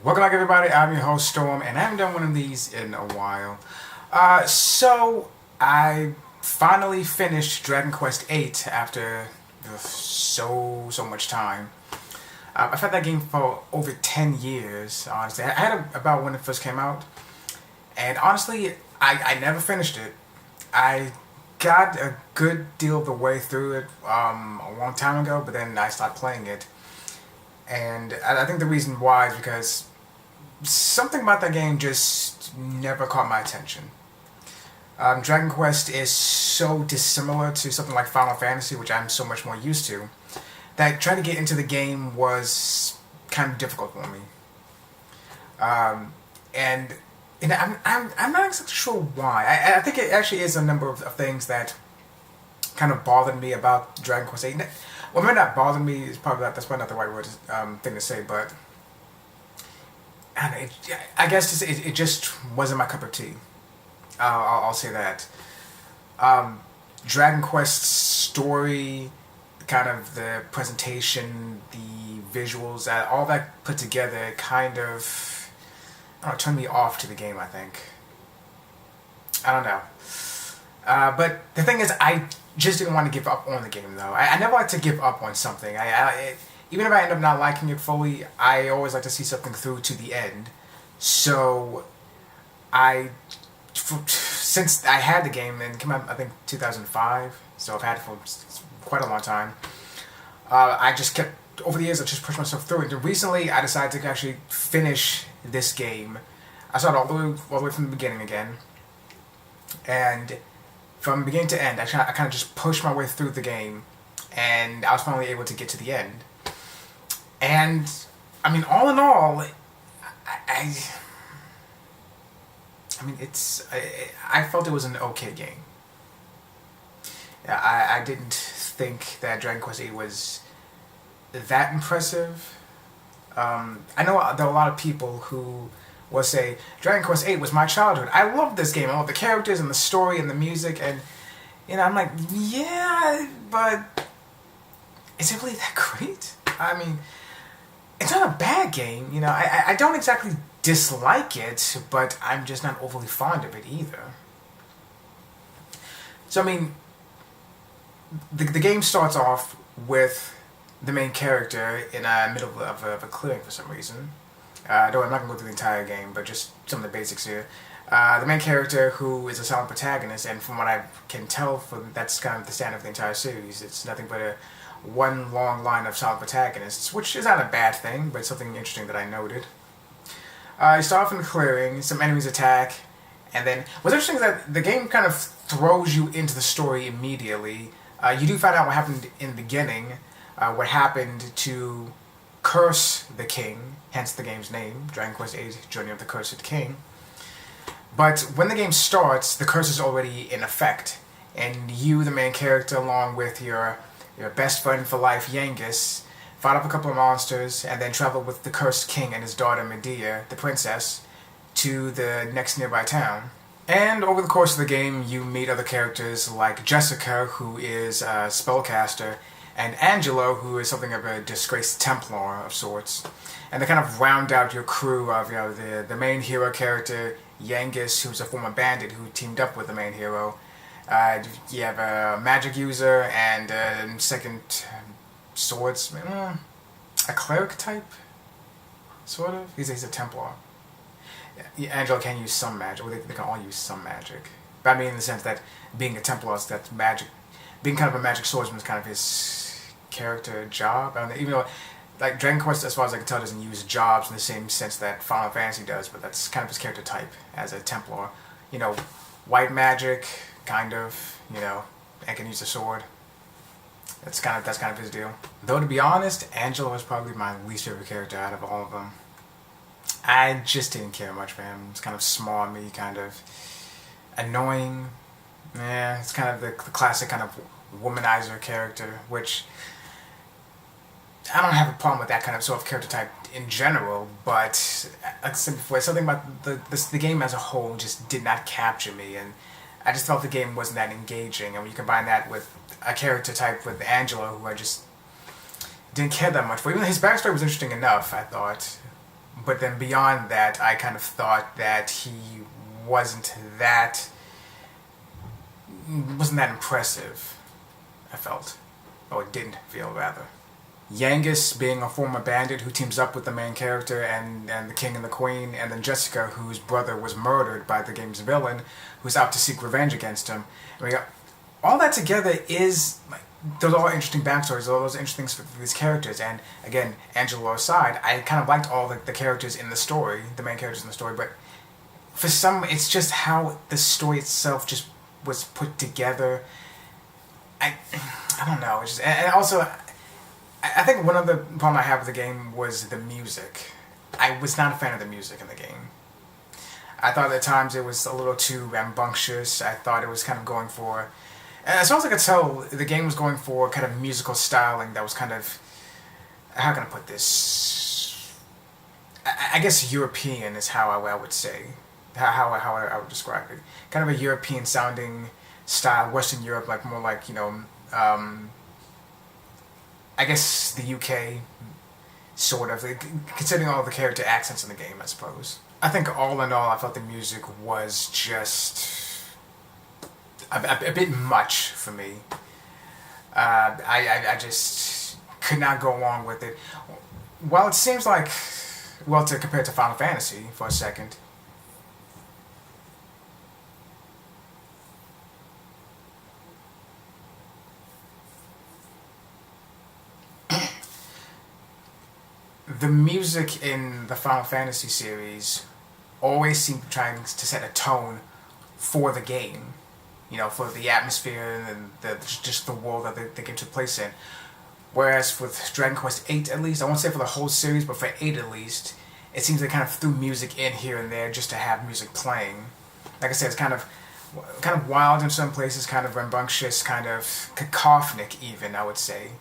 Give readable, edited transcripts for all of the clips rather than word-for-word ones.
Welcome back, everybody. I'm your host, Storm, and I haven't done one of these in a while. So I finally finished Dragon Quest VIII after so much time. I've had that game for over 10 years, honestly. I had it about when it first came out, and honestly, I never finished it. I got a good deal of the way through it a long time ago, but then I stopped playing it. And I think the reason why is because something about that game just never caught my attention. Dragon Quest is so dissimilar to something like Final Fantasy, which I'm so much more used to, that trying to get into the game was kind of difficult for me. And I'm not exactly sure why. I think it actually is a number of things that kind of bothered me about Dragon Quest VIII. Well, maybe not bothered me is probably that's probably not the right word thing to say, but I don't know, I guess it just wasn't my cup of tea. I'll say that. Dragon Quest's story, kind of the presentation, the visuals, all that put together kind of, I don't know, turned me off to the game, I think. I don't know. But the thing is, I just didn't want to give up on the game, though. I never like to give up on something. Even if I end up not liking it fully, I always like to see something through to the end. So, since I had the game, and it came out, I think, 2005, so I've had it for quite a long time, I just kept, over the years, I just pushed myself through it. And recently, I decided to actually finish this game. I started all the way from the beginning again. And from beginning to end, I kind of just pushed my way through the game, and I was finally able to get to the end. And, I mean, all in all, I felt it was an okay game. Yeah, I didn't think that Dragon Quest VIII was that impressive. I know there are a lot of people who will say, Dragon Quest VIII was my childhood. I love this game. I love the characters and the story and the music, and, I'm like, yeah, but is it really that great? I mean, it's not a bad game, I don't exactly dislike it, but I'm just not overly fond of it either. So, I mean, the game starts off with the main character in the middle of a clearing for some reason. Though I'm not going to go through the entire game, but just some of the basics here. The main character, who is a silent protagonist, and from what I can tell, that's kind of the standard of the entire series. It's nothing but one long line of silent protagonists, which is not a bad thing, but something interesting that I noted. You start off in the clearing, some enemies attack, and then what's interesting is that the game kind of throws you into the story immediately. You do find out what happened in the beginning, what happened to curse the king, hence the game's name, Dragon Quest VIII, Journey of the Cursed King. But when the game starts, the curse is already in effect, and you, the main character, along with your best friend for life, Yangus, fought up a couple of monsters, and then traveled with the cursed king and his daughter Medea, the princess, to the next nearby town. And over the course of the game, you meet other characters like Jessica, who is a spellcaster, and Angelo, who is something of a disgraced Templar of sorts. And they kind of round out your crew of, the main hero character, Yangus, who's a former bandit who teamed up with the main hero. You have a magic user and second swordsman, a cleric type, sort of. He's a Templar. Angelo can use some magic. Well, they can all use some magic. But I mean in the sense that being a Templar, that's magic. Being kind of a magic swordsman is kind of his character job. I don't know, even though, like, Dragon Quest, as far as I can tell, doesn't use jobs in the same sense that Final Fantasy does, but that's kind of his character type as a Templar. White magic, kind of, and can use a sword. That's kind of his deal. Though, to be honest, Angelo is probably my least favorite character out of all of them. I just didn't care much for him. It's kind of smarmy, kind of annoying. Yeah, it's kind of the classic kind of womanizer character, which I don't have a problem with that kind of sort of character type in general, but like I said before, something about the game as a whole just did not capture me, and I just felt the game wasn't that engaging. And when you combine that with a character type with Angelo, who I just didn't care that much for. Even his backstory was interesting enough, I thought, but then beyond that, I kind of thought that he wasn't that wasn't that impressive. I felt, or didn't feel rather. Yangus being a former bandit who teams up with the main character and the king and the queen, and then Jessica, whose brother was murdered by the game's villain, who's out to seek revenge against him. I mean, all that together is like, those are all interesting backstories, all those interesting things for these characters. And again, Angelo aside, I kind of liked all the characters in the story, the main characters in the story, but for some, it's just how the story itself just was put together. I don't know. It's just, and also, I think one of the problem I have with the game was the music. I was not a fan of the music in the game. I thought at times it was a little too rambunctious. I thought it was kind of going for... As far as I could tell, the game was going for kind of musical styling that was kind of... How can I put this? I guess European is how I would say. How I would describe it. Kind of a European sounding style. Western Europe, like more like, you know... I guess the UK, sort of, considering all the character accents in the game, I suppose. I think all in all, I felt the music was just a bit much for me. I just could not go along with it. While it seems like, well, to compare it to Final Fantasy for a second, the music in the Final Fantasy series always seemed trying to set a tone for the game. You know, for the atmosphere and just the world that the game took place in. Whereas with Dragon Quest VIII, at least, I won't say for the whole series, but for 8 at least, it seems they kind of threw music in here and there just to have music playing. Like I said, it's kind of wild in some places, kind of rambunctious, kind of cacophonic even, I would say.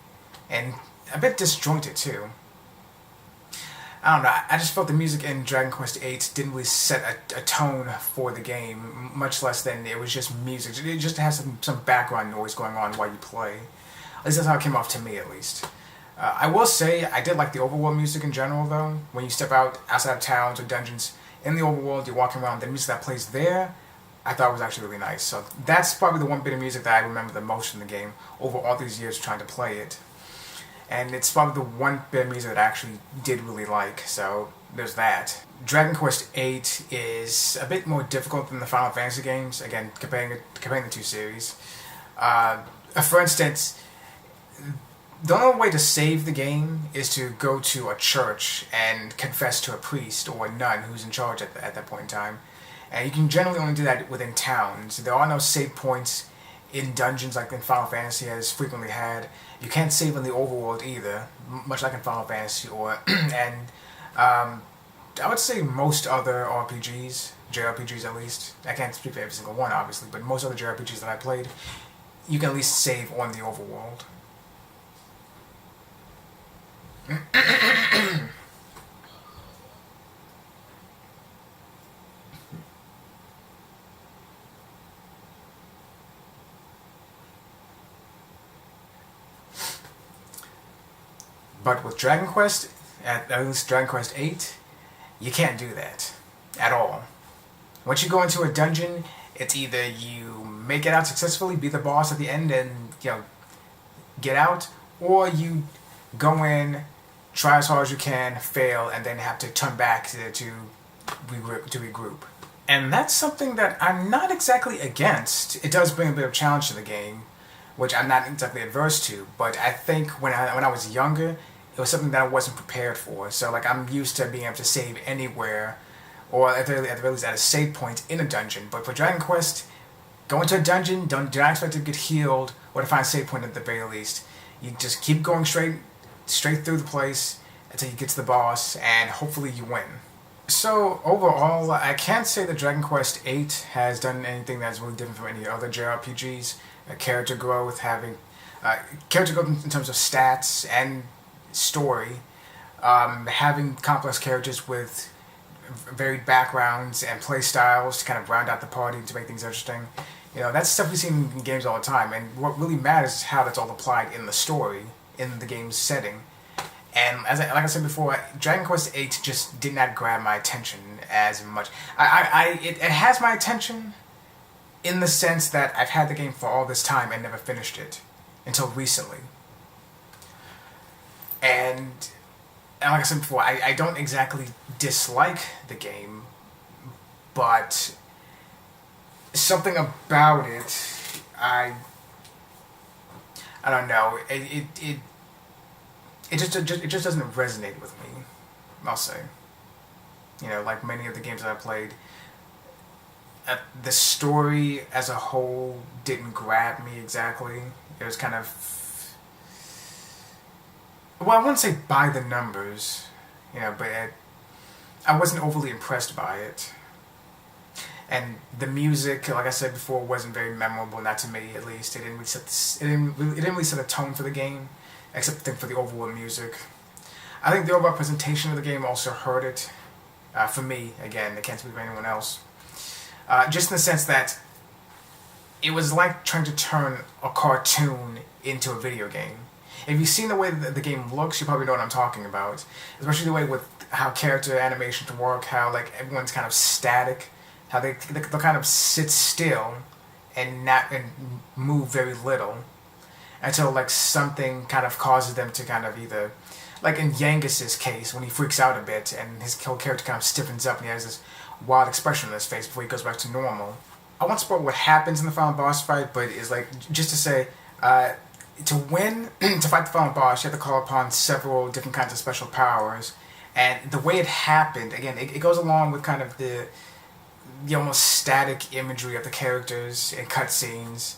And a bit disjointed too. I don't know, I just felt the music in Dragon Quest VIII didn't really set a tone for the game, much less than it was just music. It just has some background noise going on while you play. At least that's how it came off to me, at least. I will say, I did like the overworld music in general, though. When you step outside of towns or dungeons, in the overworld, you're walking around, the music that plays there, I thought was actually really nice. So that's probably the one bit of music that I remember the most in the game, over all these years trying to play it. And it's probably the one bit of music that I actually did really like, so there's that. Dragon Quest VIII is a bit more difficult than the Final Fantasy games, again, comparing the two series. For instance, the only way to save the game is to go to a church and confess to a priest or a nun who's in charge at that point in time. And you can generally only do that within towns. There are no save points in dungeons like in Final Fantasy has frequently had. You can't save in the overworld either, much like in Final Fantasy and I would say most other RPGs, JRPGs at least. I can't speak for every single one, obviously, but most other JRPGs that I played, you can at least save on the overworld. But with Dragon Quest, at least Dragon Quest VIII, you can't do that at all. Once you go into a dungeon, it's either you make it out successfully, be the boss at the end, and get out, or you go in, try as hard as you can, fail, and then have to turn back to regroup. And that's something that I'm not exactly against. It does bring a bit of challenge to the game, which I'm not exactly adverse to, but I think when I was younger, it was something that I wasn't prepared for. So like I'm used to being able to save anywhere, or at the very least at a save point in a dungeon. But for Dragon Quest, go into a dungeon, do not expect to get healed or to find a save point at the very least. You just keep going straight through the place until you get to the boss, and hopefully you win. So overall, I can't say that Dragon Quest VIII has done anything that's really different from any other JRPGs. Character growth, having character growth in terms of stats and story, having complex characters with varied backgrounds and play styles to kind of round out the party to make things interesting. That's stuff we see in games all the time, and what really matters is how that's all applied in the story, in the game's setting. And like I said before, Dragon Quest VIII just did not grab my attention as much. It has my attention in the sense that I've had the game for all this time and never finished it until recently. And like I said before, I don't exactly dislike the game, but something about it, I don't know. It just doesn't resonate with me, I'll say. You know, like many of the games that I played, the story as a whole didn't grab me exactly. It was kind of, well, I wouldn't say by the numbers, you know, but I wasn't overly impressed by it. And the music, like I said before, wasn't very memorable, not to me at least. It didn't really set a tone for the game, except I think for the overall music. I think the overall presentation of the game also hurt it. For me, again, I can't speak for anyone else. Just in the sense that it was like trying to turn a cartoon into a video game. If you've seen the way that the game looks, you probably know what I'm talking about. Especially the way with how character animations work, how like everyone's kind of static, how they'll kind of sit still and move very little until like something kind of causes them to kind of either, like in Yangus's case, when he freaks out a bit and his whole character kind of stiffens up and he has this wild expression on his face before he goes back to normal. I won't spoil what happens in the final boss fight, but it's like, just to say, to win, to fight the final boss, you have to call upon several different kinds of special powers. And the way it happened, again, it goes along with kind of the almost static imagery of the characters and cutscenes.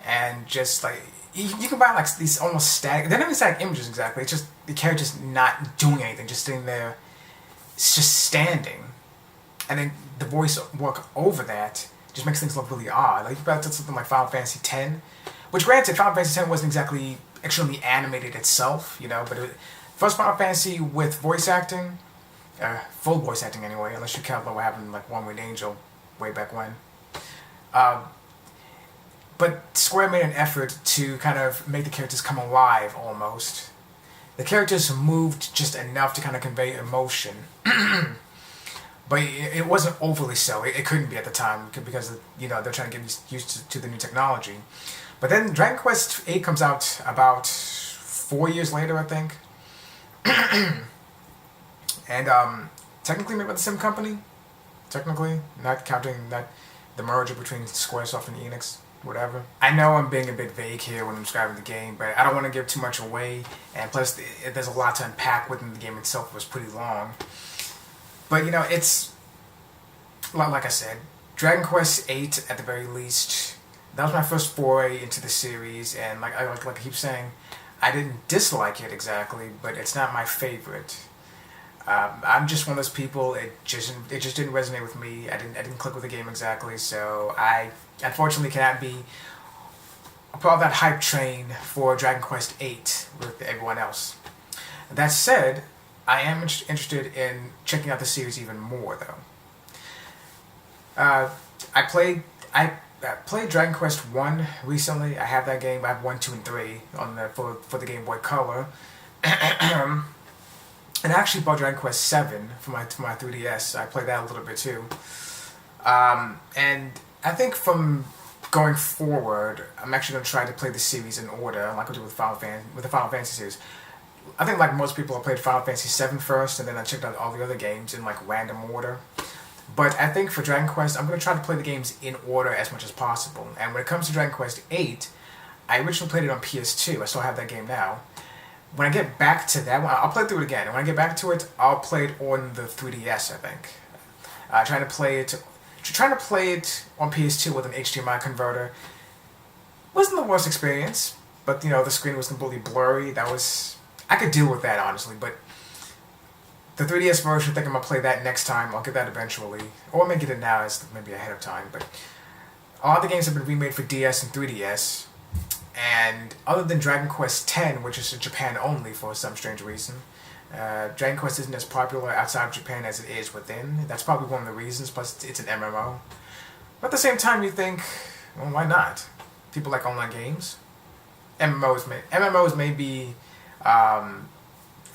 And just like, you can buy like these almost static, they're not even static images exactly, it's just the character's not doing anything, just sitting there, it's just standing. And then the voice work over that just makes things look really odd. Like, you about to something like Final Fantasy X, which granted, Final Fantasy X wasn't exactly extremely animated itself, you know, but first Final Fantasy with voice acting, full voice acting anyway, unless you count what happened like One Winged Angel way back when. But Square made an effort to kind of make the characters come alive almost. The characters moved just enough to kind of convey emotion. But it wasn't overly so. It couldn't be at the time because, you know, they're trying to get used to the new technology. But then Dragon Quest VIII comes out about 4 years later, I think. And technically made by the same company. Technically, not counting the merger between Squaresoft and Enix, whatever. I know I'm being a bit vague here when I'm describing the game, but I don't want to give too much away. And plus, there's a lot to unpack within the game itself. It was pretty long. But, you know, it's, like I said, Dragon Quest VIII, at the very least, that was my first foray into the series, and like I keep saying, I didn't dislike it exactly, but it's not my favorite. I'm just one of those people, it just didn't resonate with me, I didn't click with the game exactly, so I unfortunately cannot be a part of that hype train for Dragon Quest VIII with everyone else. That said, I am interested in checking out the series even more, though. I played Dragon Quest I recently. I have that game. I have 1, 2, and 3 on for the Game Boy Color. And I actually bought Dragon Quest VII for my 3DS. I played that a little bit too. And I think from going forward, I'm actually going to try to play the series in order, like I do with the Final Fantasy series. I think like most people, I played Final Fantasy VII first, and then I checked out all the other games in like random order. But I think for Dragon Quest, I'm going to try to play the games in order as much as possible. And when it comes to Dragon Quest VIII, I originally played it on PS2. I still have that game now. When I get back to that one, I'll play through it again. And when I get back to it, I'll play it on the 3DS, I think. Trying to play it on PS2 with an HDMI converter wasn't the worst experience. But, you know, the screen was completely blurry. I could deal with that, honestly, but the 3DS version, I think I'm going to play that next time. I'll get that eventually. Or I may get it now as maybe ahead of time, but a lot of the games have been remade for DS and 3DS, and other than Dragon Quest X, which is in Japan only for some strange reason, Dragon Quest isn't as popular outside of Japan as it is within. That's probably one of the reasons, plus it's an MMO. But at the same time, you think, well, why not? People like online games. MMOs may be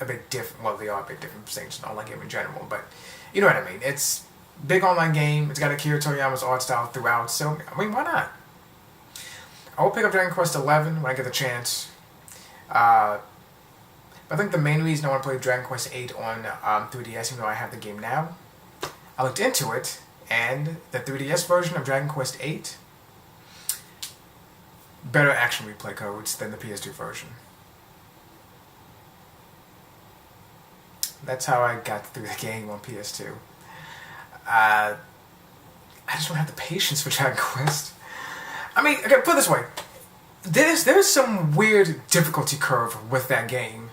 a bit different. Well, they are a bit different from Saints and online game in general, but you know what I mean. It's big online game. It's got Akira Toriyama's art style throughout. So I mean, why not? I will pick up Dragon Quest XI when I get the chance. I think the main reason I want to play Dragon Quest VIII on 3DS, even though I have the game now, I looked into it, and the 3DS version of Dragon Quest VIII, better action replay codes than the PS2 version. That's how I got through the game on PS2. I just don't have the patience for Dragon Quest. I mean, okay, put it this way. There's some weird difficulty curve with that game.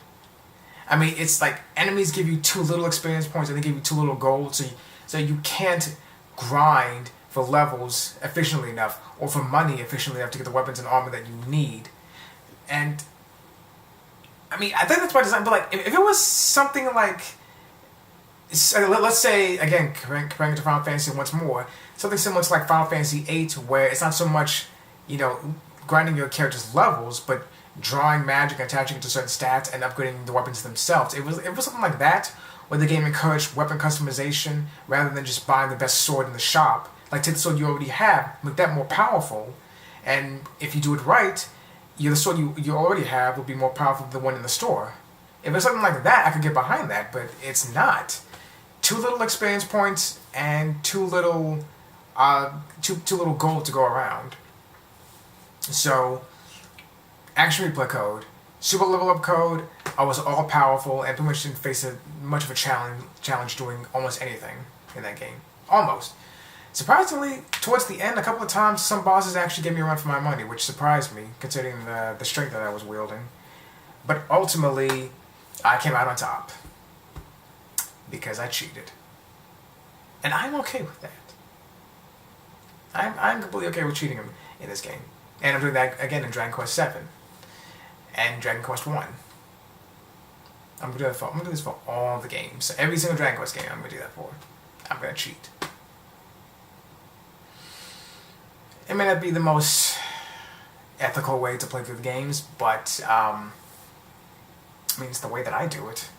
I mean, it's like enemies give you too little experience points and they give you too little gold, so you can't grind for levels efficiently enough or for money efficiently enough to get the weapons and armor that you need. And I mean, I think that's by design. But like, if it was something like, let's say again, comparing it to Final Fantasy once more, something similar to like Final Fantasy VIII, where it's not so much, you know, grinding your character's levels, but drawing magic, attaching it to certain stats, and upgrading the weapons themselves. It was something like that, where the game encouraged weapon customization rather than just buying the best sword in the shop. Like, take the sword you already have, make that more powerful, and if you do it right, the sword you already have will be more powerful than the one in the store. If it's something like that, I could get behind that, but it's not. Too little experience points and too little gold to go around. So, action replay code, super level up code. I was all powerful and pretty much didn't face much of a challenge doing almost anything in that game. Almost. Surprisingly, towards the end, a couple of times, some bosses actually gave me a run for my money, which surprised me, considering the strength that I was wielding. But ultimately, I came out on top. Because I cheated. And I'm okay with that. I'm completely okay with cheating in this game. And I'm doing that again in Dragon Quest VII. And Dragon Quest I. I'm gonna do this for all the games. Every single Dragon Quest game I'm gonna do that for. I'm gonna cheat. It may not be the most ethical way to play through the games, but I mean, it's the way that I do it.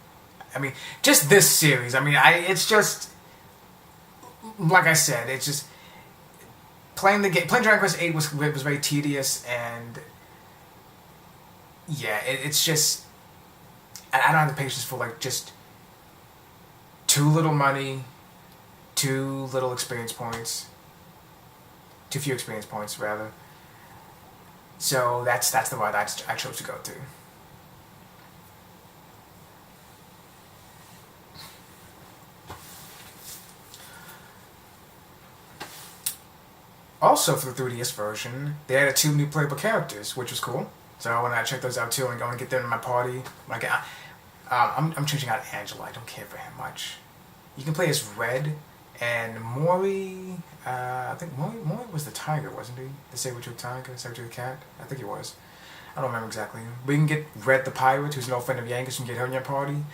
I mean, just this series. I mean, it's just like I said. It's just playing the game. Playing Dragon Quest VIII was very tedious, and yeah, it's just I don't have the patience for like just too little money, too little experience points, too few experience points rather. So that's the route I chose to go through. Also, for the 3DS version, they added 2 new playable characters, which was cool. So I want to check those out too, and I want to get them in my party. Like, I'm changing out Angela. I don't care for him much. You can play as Red, and Mori. I think Mori was the tiger, wasn't he? The saber-toothed tiger, saber-toothed cat. I think he was. I don't remember exactly. We can get Red the pirate, who's no friend of Yankees, and get her in your party.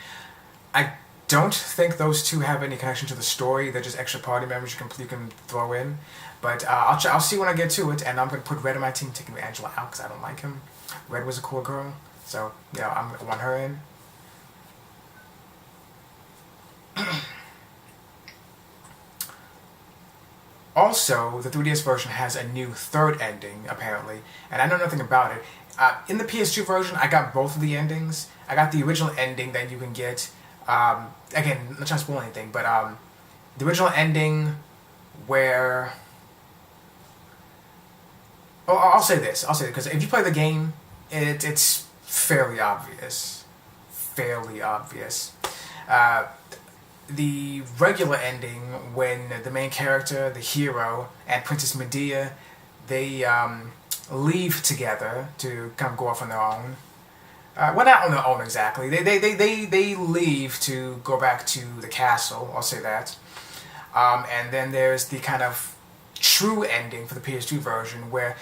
I don't think those two have any connection to the story. They're just extra party members you can throw in. But I'll see when I get to it, and I'm going to put Red on my team, taking Angela out because I don't like him. Red was a cool girl, so yeah, I want her in. Also, the 3DS version has a new third ending, apparently, and I know nothing about it. In the PS2 version, I got both of the endings. I got the original ending that you can get. Again, let's not spoil anything, but the original ending where... Oh, I'll say this, because if you play the game, it's fairly obvious. Fairly obvious. The regular ending, when the main character, the hero, and Princess Medea, they leave together to kind of go off on their own. Well, not on their own exactly. They leave to go back to the castle, I'll say that. And then there's the kind of true ending for the PS2 version where...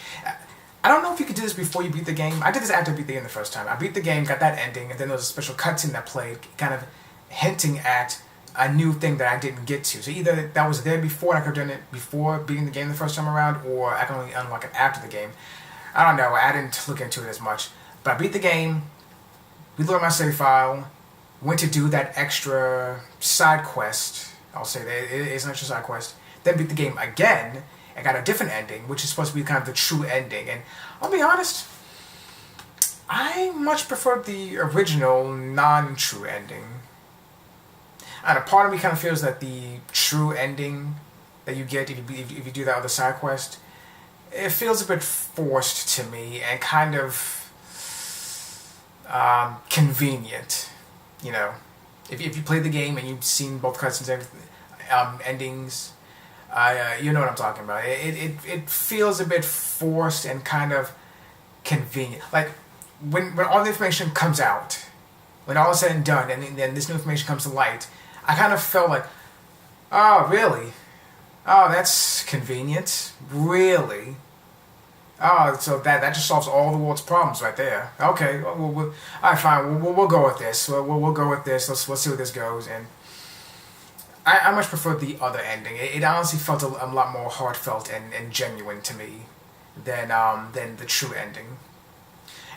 I don't know if you could do this before you beat the game. I did this after I beat the game the first time. I beat the game, got that ending, and then there was a special cutscene that played, kind of hinting at a new thing that I didn't get to. So either that was there before and I could have done it before beating the game the first time around, or I can only unlock it after the game. I don't know. I didn't look into it as much. But I beat the game, reloaded my save file, went to do that extra side quest, I'll say that it is an extra side quest, then beat the game again, and got a different ending, which is supposed to be kind of the true ending. And I'll be honest, I much prefer the original non-true ending. And a part of me kind of feels that the true ending that you get if you do that other side quest, it feels a bit forced to me and kind of convenient. You know, if you play the game and you've seen both cutscenes, endings, you know what I'm talking about. It feels a bit forced and kind of convenient. Like when all the information comes out, when all is said and done, and then this new information comes to light, I kind of felt like, oh really? Oh, that's convenient. Really? Oh, so that just solves all the world's problems right there. Okay, all right, fine. We'll go with this. We'll go with this. Let's see where this goes. And I much prefer the other ending. It honestly felt a lot more heartfelt and genuine to me than the true ending.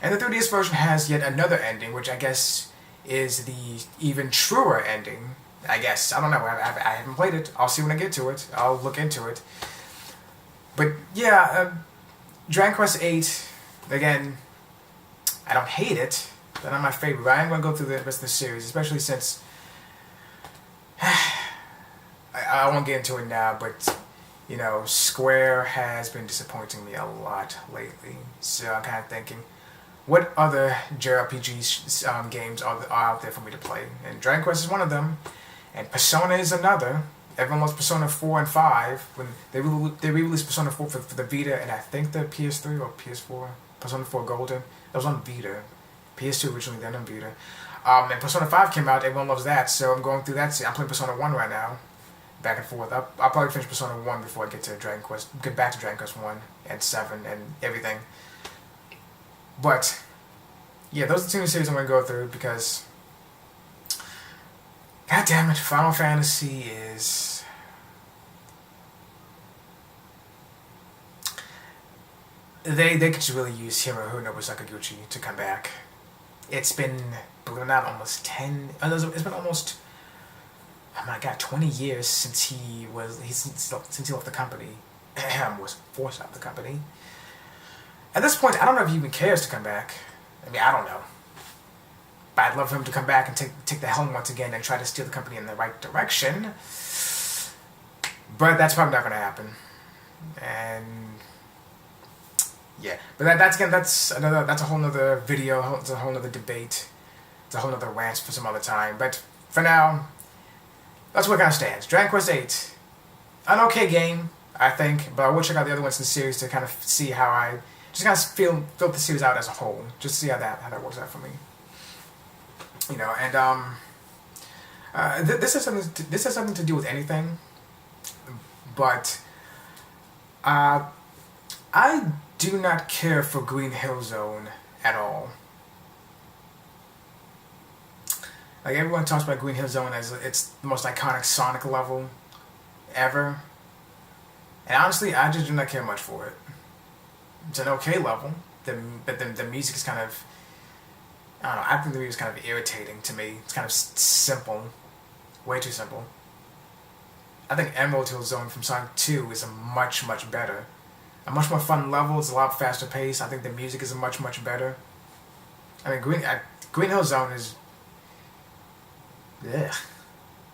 And the 3DS version has yet another ending, which I guess is the even truer ending. I guess. I don't know. I haven't played it. I'll see when I get to it. I'll look into it. But yeah, Dragon Quest VIII, again, I don't hate it. They're not my favorite, but I am going to go through the rest of the series, especially since I won't get into it now, but you know, Square has been disappointing me a lot lately. So I'm kind of thinking, what other JRPG games are out there for me to play? And Dragon Quest is one of them, and Persona is another. Everyone loves Persona 4 and 5. When they re-released Persona 4 for the Vita, and I think the PS3 or PS4, Persona 4 Golden, that was on Vita. PS2 originally, then on Vita. And Persona 5 came out, everyone loves that, so I'm going through that. I'm playing Persona 1 right now, back and forth. I'll probably finish Persona 1 before I get to get back to Dragon Quest 1 and 7 and everything. But, yeah, those are the two new series I'm going to go through because, god damn it, Final Fantasy is... They could just really use Hirohito Nobu Sakaguchi to come back. It's been, believe it or not, almost 10... It's been almost, oh my god, 20 years since he left the company. Was forced out of the company. At this point, I don't know if he even cares to come back. I mean, I don't know. But I'd love for him to come back and take the helm once again and try to steer the company in the right direction. But that's probably not going to happen. And yeah, but that's a whole nother video. It's a whole nother debate. It's a whole nother rant for some other time. But for now, that's where it kind of stands. Dragon Quest VIII, an okay game, I think. But I will check out the other ones in the series to kind of see how I just kind of feel the series out as a whole. Just see how that works out for me. You know, and this has something to do with anything, but I do not care for Green Hill Zone at all. Like, everyone talks about Green Hill Zone as it's the most iconic Sonic level ever, and honestly, I just do not care much for it. It's an okay level, but the music is kind of, I don't know, I think the music is kind of irritating to me. It's kind of simple. Way too simple. I think Emerald Hill Zone from Sonic 2 is a much better. A much more fun level. It's a lot faster paced. I think the music is much better. I mean, Green Hill Zone is... Ugh.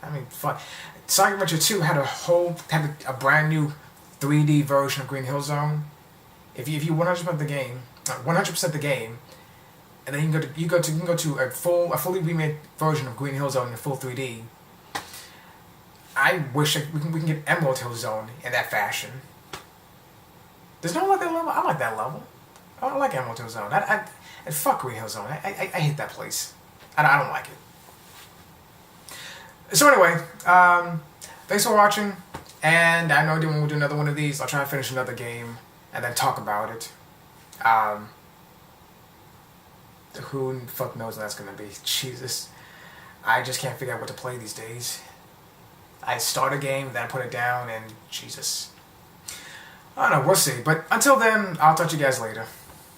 I mean, fuck. Sonic Adventure 2 had a brand new 3D version of Green Hill Zone. If you 100% the game, and then you can go to a fully remade version of Green Hill Zone in full 3D. I wish we can get Emerald Hill Zone in that fashion. There's no one like that level. I like that level. I like Emerald Hill Zone. I fuck Green Hill Zone. I hate that place. I don't like it. So anyway, thanks for watching. And I know when we'll do another one of these, I'll try to finish another game and then talk about it. Who the fuck knows when that's gonna be? Jesus. I just can't figure out what to play these days. I start a game, then I put it down, and Jesus. I don't know, we'll see. But until then, I'll talk to you guys later.